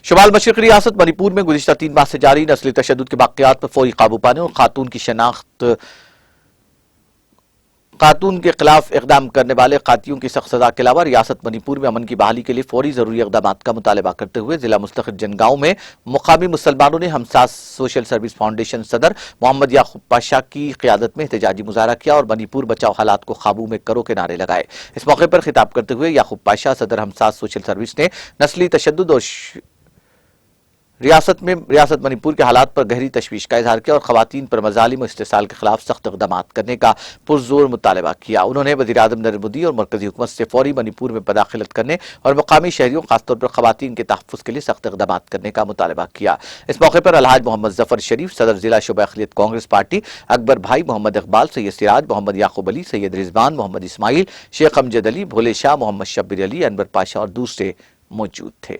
شمال مشرقی ریاست منی پور میں گزشتہ 3 ماہ سے جاری نسلی تشدد کے واقعات پر فوری قابو پانے اور خاتون کے خلاف اقدام کرنے والے قاتلوں کی سخت سزا کے علاوہ ریاست منی پور میں امن کی بحالی کے لیے فوری ضروری اقدامات کا مطالبہ کرتے ہوئے ضلع مستقر جنگاؤں میں مقامی مسلمانوں نے ہمساس سوشل سروس فاؤنڈیشن صدر محمد یعقوب پاشا کی قیادت میں احتجاجی مظاہرہ کیا اور منی پور بچاؤ حالات کو قابو میں کرو کے نعرے لگائے۔ اس موقع پر خطاب کرتے ہوئے یعقوب پاشا صدر ہمساس سوشل سروس نے نسلی تشدد اور ریاست منی پور کے حالات پر گہری تشویش کا اظہار کیا اور خواتین پر مظالم و استحصال کے خلاف سخت اقدامات کرنے کا پرزور مطالبہ کیا۔ انہوں نے وزیر اعظم نریندر مودی اور مرکزی حکومت سے فوری منی پور میں مداخلت کرنے اور مقامی شہریوں خاص طور پر خواتین کے تحفظ کے لیے سخت اقدامات کرنے کا مطالبہ کیا۔ اس موقع پر الحاج محمد ظفر شریف صدر ضلع شعبہ اقلیت کانگریس پارٹی، اکبر بھائی، محمد اقبال، سید سراج، محمد یعقوب علی، سید رضوان، محمد اسماعیل، شیخ امجد علی، بھولے شاہ، محمد شبیر علی، انور پاشا اور دوسرے موجود تھے۔